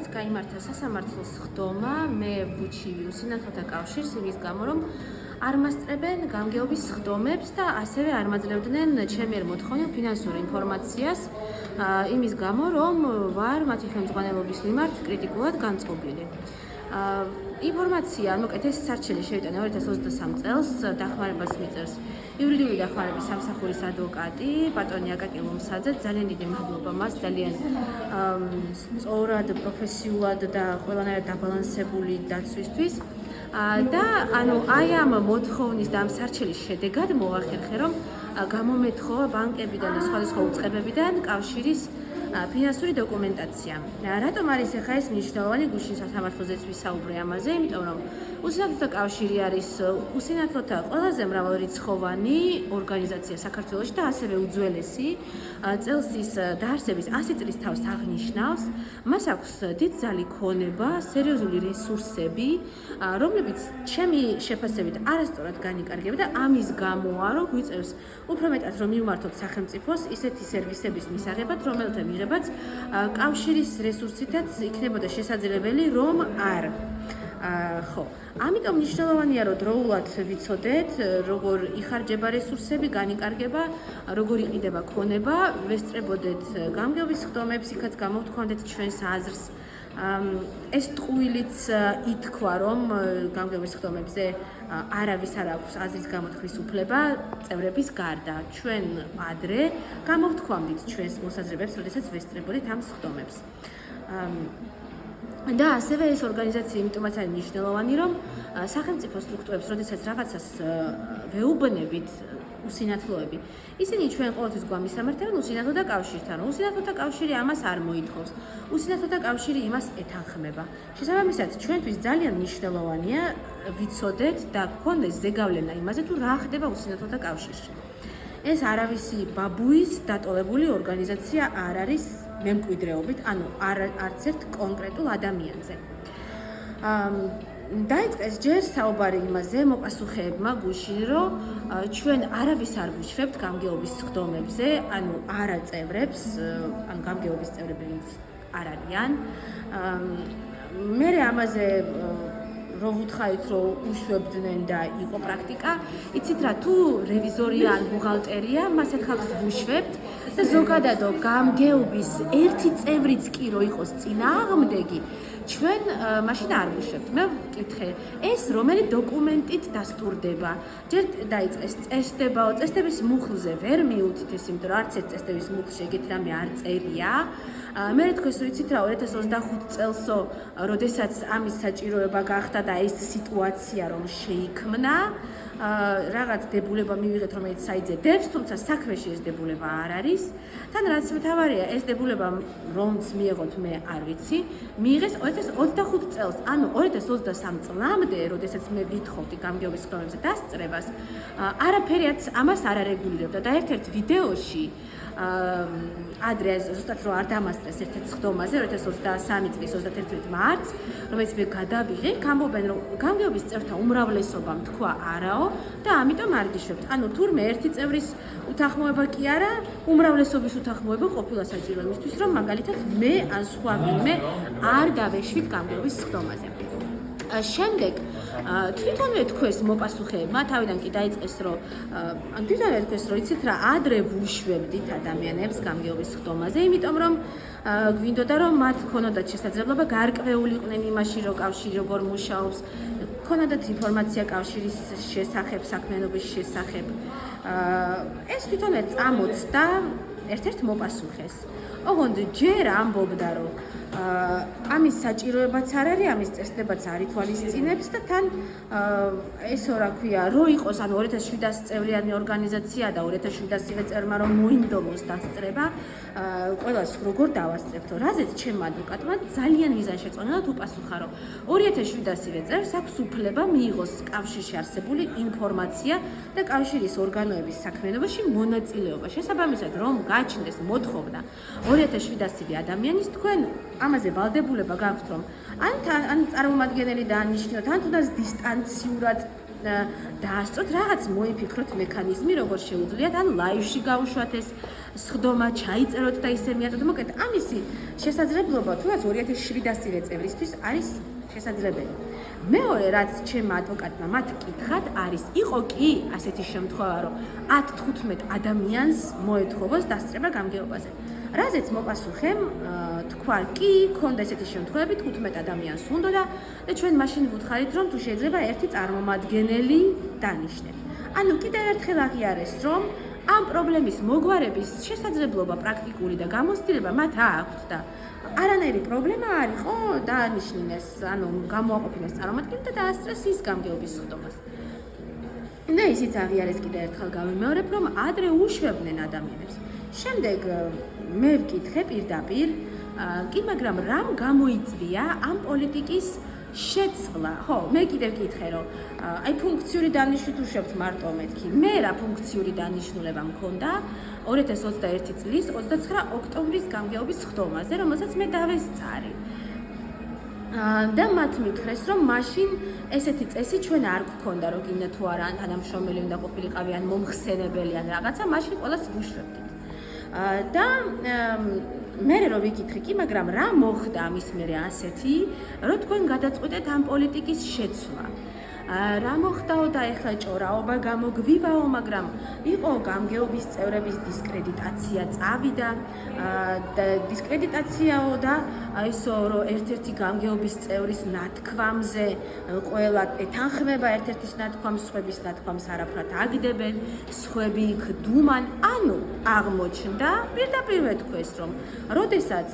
დღესაც გაიმართა სასამართლოს ხდომა მე ვუჩივი უსინათლოთა კავშირს იმის გამო რომ არ მასწრებენ გამგეობის ხდომებს და ასევე არ მაძლევდნენ ჩემი მოთხოვნილ ფინანსურ ინფორმაციას იმის გამო რომ ვარ მათი ხელმძღვანელობის მიმართ კრიტიკულად განწყობილი. ინფორმაცია, მოკლედ ეს სარჩელი შევიტანა 2023 წელს დახმარებას მიწერს იურიდიული დახმარების სამსახურის ადვოკატი ბატონი აკაკი ლომსაძე. ძალიან დიდი მადლობა მას, ძალიან სწორად, პროფესიულად და ყველანაირად დაბალანსებული დაცვისთვის. და ანუ აი ამ მოთხოვნის და ამ სარჩელის შედეგად მოახერხე რომ გამომეთხოვა ბანკებიდან და სხვადასხვა უწყებებიდან კავშირის ფინანსური დოკუმენტაცია. რატომ არის ახლა ეს მნიშვნელოვანი? გუშინ სასამართლოზეც ვისაუბრე ამაზე, იმიტომ რომ უსინათლოთა კავშირი არის უსინათლოთა ყველაზე მრავალრიცხოვანი ორგანიზაცია საქართველოში და ასევე უძველესი. წელს ის დაარსების 100 წლის თავს აღნიშნავს. მას აქვს დიდძალი ქონება, სერიოზული რესურსები, რომლებიც ჩემი შეფასებით არასწორად განიკარგება და ამის გამოა რომ გვიწევს უფრო მეტად რომ მივმართოთ სახელმწიფოს ისეთი სერვისების მისაღებად, რომელთა მიღებაც კავშირის რესურსითაც იქნებოდა შესაძლებელი რომ არ. ხო, ამიტომ მნიშვნელოვანია რომ დროულად ვიცოდეთ, როგორ იხარჯება რესურსები, განიკარგება, როგორ იყიდება ქონება, ვესწრებოდეთ გამგეობის ხდომებს, იქაც გამოვთქვანდეთ ჩვენს აზრს. ეს ტყუილიც ითქვა რომ გამგეობის ხდომებზე არავის არ აქვს აზრის გამოთქმის უფლება წევრების გარდა. ჩვენ ადრე გამოვთქვამდით ჩვენს მოსაზრებებს, როდესაც ვესწრებოდით ამ ხდომებს. და ასევე ეს ორგანიზაცია იმიტომაც არის მნიშვნელოვანი, რომ სახელმწიფო სტრუქტურებს, როდესაც რაღაცას ვეუბნებით უსინათლოები, ისინი ჩვენ ყოველთვის გვამისამართებენ უსინათლოთა კავშირთან. უსინათლოთა კავშირი ამას არ მოითხოვს. უსინათლოთა კავშირი იმას ეთანხმება. შესაბამისად, ჩვენთვის ძალიან მნიშვნელოვანია ვიცოდეთ და გქონდეს ზეგავლენა იმაზე, თუ რა ხდება უსინათლოთა კავშირში. ეს არავისი ბაბუის დატოვებული ორგანიზაცია არ არის მემკვიდრეობით, ანუ არც ერთ კონკრეტულ ადამიანზე. დაიწყეს ჯერ საუბარი იმაზე მოპასუხეებმა გუშინ, რომ ჩვენ არავის არ ვუშვებთ გამგეობის ხდომებზე, ანუ არა წევრებს, ანუ გამგეობის წევრები ვინც არ არიან. მე ამაზე რომ ვუთხარით, რომ უშვებდნენ და იყო პრაქტიკა, იცით რა, თუ რევიზორია ან ბუღალტერია, მას ერთ ხალხს ვუშვებთ და ზოგადადო გამგეობის ერთი წევრიც კი რო იყოს წინააღმდეგი, ჩვენ მაშინ არ ვუშვებთ. მე ვკითხე, ეს რომელი დოკუმენტით დასტურდება? ჯერ დაიწყეს წესდებაო, წესდების მუხლზე ვერ მიუთითეს, იმიტომ რომ არც ერთ წესდების მუხლში ეგეთი რამე არ წერია. მე თქვეს, რომ იცით რა, 2025 წელსო, როდესაც ამის საჭიროება გახდა და ეს სიტუაცია რომ შეიქმნა, რაღაც დებულება მივიღეთ, რომელიც საიძებებს, თუმცა საქმეში ეს დებულება არ არის. თან რაც მთავარია, ეს დებულება რომც მიიღოთ მე არ ვიცი, მიიღეს 2025 წელს, ანუ 2023 წლამდე, როდესაც მე ვითხოვდი გამგეობის ხდომებზე დასწრებას, არაფერიაც ამას არ არეგულირებდა და ერთ-ერთ ვიდეოში ადრე ზუსტად რომ არ დამასწრეს ერთ-ერთ ხდომაზე 2023 წლის 31 მარტს, რომელიც მე გადავიღე, გამბობენ რომ გამგეობის წევრთა უმრავლესობამ თქვა არაო და ამიტომ არ გიშვებთ. ანუ თურმე ერთი წევრის უთანხმოება კი არა, უმრავლესობის უთანხმოება ყოფილა საჭირო იმისთვის, რომ მაგალითად მე ან სხვა ვინმე არ დავეშვით გამგეობის ხდომაზე. შემდეგ თვითონვე თქვეს მოპასუხეებმა, თავიდან კი დაიწყეს, რომ თვითონვე თქვეს, რომ იცით რა, ადრე ვუშვებდით ადამიანებს გამგეობის ხდომაზე, იმიტომ რომ გვინდოდა რომ მათ ქონოდათ შესაძლებლობა გარკვეულიყვნენ იმაში, რომ კავშირი როგორ მუშაობს, ქონოდათ ინფორმაცია კავშირის შესახებ, საქმიანობის შესახებ. ეს თვითონვე წამოწდა ერთ-ერთ მოპასუხეს. ოღონდ ჯერ ამბობდა, რომ ამის საჭიროებაც არ არის, ამის წესდებაც არ ითვალისწინებს და თან ესო რა ქვია, რო იყოს, ანუ 2700 წევრიანი ორგანიზაცია და 2700 წევრმა რომ მოინდომოს დასწრება, ყველას როგორ დავასწრებთო, რაზეც ჩემმა ადვოკატმა ძალიან მიზანშეწონილად უპასუხა, რომ 2700 წევრს აქვს უფლება მიიღოს კავშირში არსებული ინფორმაცია და კავშირის ორგანოების საქმიანობაში მონაწილეობა. შესაბამისად, რომ გაჩნდეს მოთხოვნა 2700 ადამიანის, თქვენ ამაზე ვალდებულება გაქვთ, რომ ან წარმომადგენელი დაანიშნოთ, ან თუნდაც დისტანციურად დაასწროთ, რაღაც მოიფიქროთ მექანიზმი, როგორ შეუძლიათ, ან ლაივში გაუშვათ ეს სხდომა ჩაიწეროთ და ისე მიაწოდოთ. მოკლედ, ამისი შესაძლებლობა თუნდაც 2700-ზე წევრისთვის არის შესაძლებელი. მეორე, რაც ჩემმა ადვოკატმა მათ კითხათ, არის, იყო კი ასეთი შემთხვევა, რომ 10-15 ადამიანს მოეთხოვოს დასწრება გამგეობაზე. რაზეც მოპასუხემ, თქვა, კი, ქონდა ესეთი შემთხვევები, 15 ადამიანს უნდა და ჩვენ მაშინ ვუთხარით, რომ თუ შეიძლება ერთი წარმომადგენელი დანიშნეთ. ანუ კიდევ ერთხელ აღიარეს, რომ ამ პრობლემის მოგვარების შესაძლებლობა პრაქტიკული და გამოცდილება მათ აქვთ და არანაირი პრობლემა არ იყო დაანიშნინეს, ანუ გამოაყოფინეს წარმომადგენელი და დაასწრეს ის გამგეობის სხდომას. და ისიც აღიარეს კიდევ ერთხელ გავიმეორებ, რომ ადრე უშვებდნენ ადამიანებს. შემდეგ მე ვკითხე პირდაპირ, კი, მაგრამ რამ გამოიწვია ამ პოლიტიკის შეცვლა? ხო, მე კიდევ ვკითხე, რომ აი ფუნქციური დანიშვნით უშვებთ მარტო მეთქი. მე რა ფუნქციური დანიშნულება მქონდა 2021 წლის 29 ოქტომბრის გამგეობის სხდომაზე, რომელსაც მე დავესწარი. და მათ მითხრეს, რომ მაშინ ესეთი წესი ჩვენ არ გქონდა, რომ გინდა თუ არა თანამშრომელი უნდა ყოფილიყავი ან მომხსენებელი ან რაღაცა, მაშინ ყველას ვუშვებდით. და მე რო ვიკითხე, კი, მაგრამ რა მოხდა ამის მერე ასეთი, რომ თქვენ გადაწყვეტეთ ამ პოლიტიკის შეცვლა? რა მოხდაო და ეხლა ჭორაობა გამოგვივაო, მაგრამ იყო გამგეობის წევრების დისკრედიტაცია წავიდა და დისკრედიტაციაო და ისო რომ ერთ-ერთი გამგეობის წევრის ნათქვამზე ყველა ეთანხმება ერთ-ერთის ნათქვამს, სხვების ნათქვამს არაფრად აგდებენ, სხვები იქ დუმან, ანუ აღმოჩნდა პირდაპირ ვეთქვეს, რომ როდესაც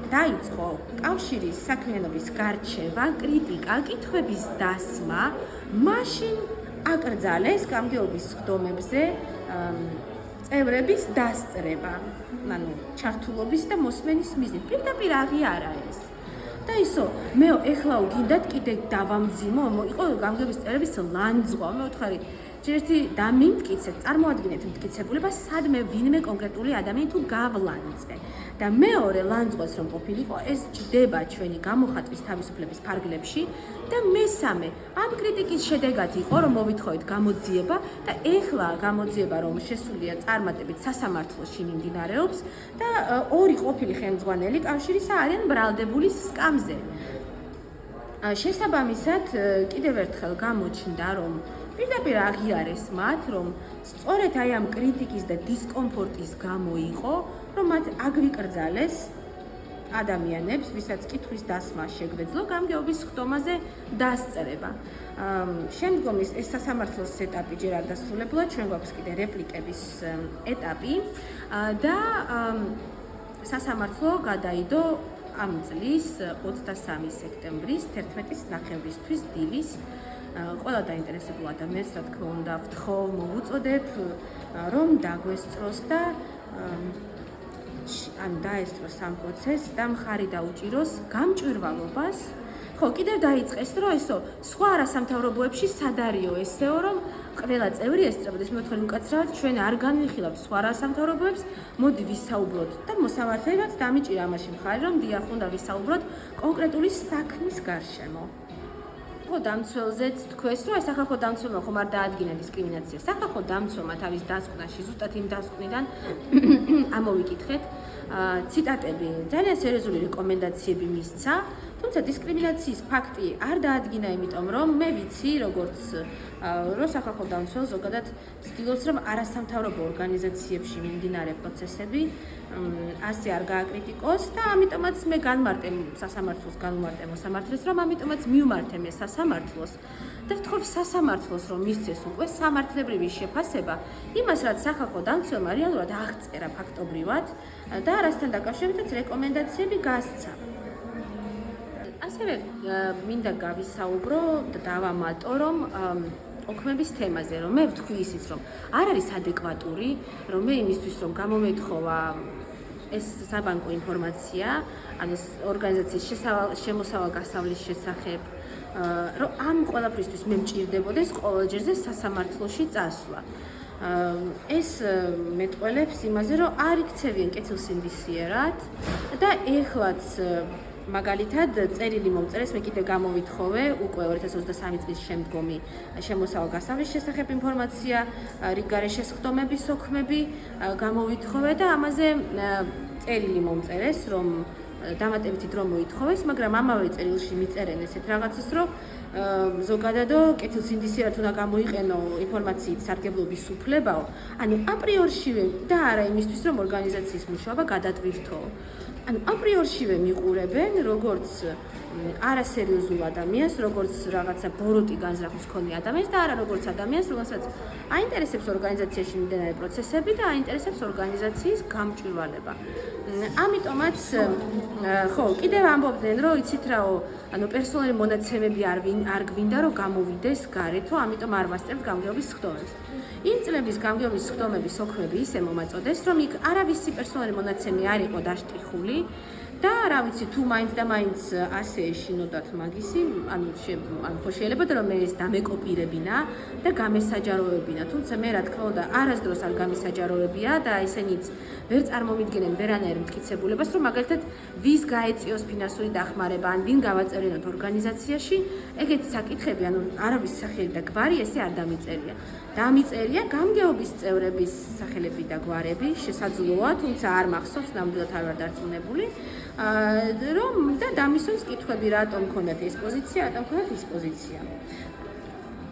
დაიწყო კავშირის საქმიანობის გარჩევა, კრიტიკა, კითხვების დასმა, მაშინ აკრძალეს გამგეობის სხდომებზე წევრების დასწრება, ანუ ჩართულობის და მოსმენის მიზნით. პირდაპირ აღიარა ეს. და ისო, მე ეხლა გინდათ კიდე დავამძიმო, იყო გამგეობის წევრების ლანძღვა, მე ვთხარი ერთი დამიმტკიცეთ, წარმოადგინეთ მტკიცებულებას, სადმე ვინმე კონკრეტული ადამიანი თუ გავლანძე. და მეორე ლანძღვას რომ ყოფილიყო, ეს ჯდება ჩვენი გამოხატვის თავისუფლების ფარგლებში და მესამე, ამ კრიტიკის შედეგად იყო, რომ მოვითხოვეთ გამოძიება და ეხლა გამოძიება რომ შესულია წარმატებით სასამართლოში მიმდინარეობს და ორი ყოფილი ხელმძღვანელი კავშირისა არიან ბრალდებული სკამზე. შესაბამისად, კიდევ ერთხელ გამოჩნდა, რომ პირდაპირ აღიარეს მათ, რომ სწორედ აი ამ კრიტიკის და დისკომფორტის გამო იყო, რომ მათ აგვიკრძალეს ადამიანებს, ვისაც კითხვის დასმა შეგვეძლო გამგეობის სხდომაზე დასწრება. შემდგომ ეს სასამართლოს ეტაპი ჯერ არ დასრულებულა, ჩვენ გვაქვს კიდე რეპლიკების ეტაპი და სასამართლო გადაიდო ამ წლის 23 სექტემბრის 11-ის ნახევრისთვის დილის ყველა დაინტერესებულ ადამიანს, რა თქმა უნდა, ვთხოვ, მოვუწოდებ, რომ დაგვესწროს და ან დაესწროს ამ პროცესს და მხარი დაუჭიროს გამჭვირვალობას. ხო, კიდევ დაიწყეს, რომ ესო სხვა არასამთავრობოებში სად არისო ესეო, რომ ყველა წევრი ესწრებოდეს. მე ვთქვი, უკაცრავად ჩვენ არ განვიხილავთ სხვა არასამთავრობოებს, მოდი ვისაუბროთ და მოსამართლეებაც დამიჭირა ამაში მხარი, რომ დიახ, უნდა ვისაუბროთ კონკრეტული საქმის გარშემო. სახალხო დამცველზეც თქვეს, რომ სახალხო დამცველმა ხომ არ დაადგინა დისკრიმინაცია. სახალხო დამცველმა თავის დასკვნაში ზუსტად იმ დასკვნიდან ამოვიკითხეთ ციტატები, ძალიან სერიოზული რეკომენდაციები მისცა, თუმცა დისკრიმინაციის ფაქტი არ დაადგინა, იმიტომ რომ მე ვიცი, როგორც რომ სახალხო დამცველ ზოგადად ცდილობს, რომ არასამთავრობო ორგანიზაციებში მიმდინარე პროცესები ასე არ გააკრიტიკოს და ამიტომაც მე განმარტე სასამართლოს, განმარტე მოსამართლეს, რომ ამიტომაც მივმართე მე სასამართლოს და ვთხოვ სასამართლოს, რომ მისცეს უკვე სამართლებრივი შეფასება იმას, რაც სახალხო დამცველმა რეალურად აღწერა ფაქტობრივად და არასთან დაკავშირებითაც რეკომენდაციები გასცა. ასევე მინდა გავისაუბრო და დავამატო, რომ ოქმების თემაზე, რომ მე ვთქვი ისიც, რომ არ არის ადეკვატური, რომ მე იმისთვის, რომ გამომეთხოვა ეს საბანკო ინფორმაცია, ანუ ორგანიზაციის შემოსავალ-გასავლის შესახებ, რომ ამ ყველაფრისთვის მე მჭირდებოდეს ყოველ ჯერზე სასამართლოში წასვლა. ეს მეტყველებს იმაზე, რომ არ იქცევიან კეთილსინდისიერად და ეხლაც მაგალითად, წერილი მომწერეს მე კიდე გამოვითხოვე უკვე 2023 წლის შემდგომი შემოსავალ გასავლის შესახებ ინფორმაცია, რიგარე შესხდომების ოქმები გამოვითხოვე და ამაზე წერილი მომწერეს, რომ დამატებითი დრო მოითხოვეს, მაგრამ ამავე წერილში მიწერენ ესეთ რაღაცას, რომ ზოგადადო კეთილსინდისიერად უნდა გამოიყენო ინფორმაციით სარგებლობის უფლებაო, ანუ აპრიორშივე და არა იმისთვის, რომ ორგანიზაციის მუშაობა გადადვირთო. ანუ აპრიორშივე მიყურებენ როგორც არასერიოზულ ადამიანს, როგორც რაღაცა ბოროტი განზრახვის მქონე ადამიანს და არა როგორც ადამიანს, რომელსაც აინტერესებს ორგანიზაციაში მიმდინარე პროცესები და აინტერესებს ორგანიზაციის გამჭვირვალება. ამიტომაც ხო, კიდევ ამბობდნენ, რომ იცით რაო, ანუ პერსონალური მონაცემები არ გვინდა, რომ გამოვიდეს გარეთო, ამიტომ არ ვასწრებთ გამგეობის სხდომებს. იმ წლების გამგეობის სხდომების ოქმები ისე მომაწოდეს, რომ იქ არავისი პერსონალური მონაცემი არ იყო დაშტიხული და რა ვიცი, თუ მაინც და მაინც ასე ეშინოდათ მაგისი, ანუ ხო შეიძლება რომ მე ეს დამეკოპირებინა და გამესაჯაროებინა, თუმცა მე რა თქმა უნდა არასდროს არ გამესაჯაროებია და ესენიც ვერ წარმომიდგენენ ვერანაირ მტკიცებულებას, რომ მაგალითად ვის გაეწიოს ფინანსური დახმარება, ან ვინ გავაწერინოთ ორგანიზაციაში, ეგეთი საკითხები, ანუ არავის სახელი და გვარი ესე არ დამიწერია. დამიწერია გამგეობის წევრების სახელები და გვარები, შესაძლოა, თუმცა არ მახსოვს, ნამდვილად არ ვარ დარწმუნებული, რომ და დამისვენს კითხვები, რატომ მქონდათ ეს პოზიცია, რატომ მქონდათ ის პოზიცია.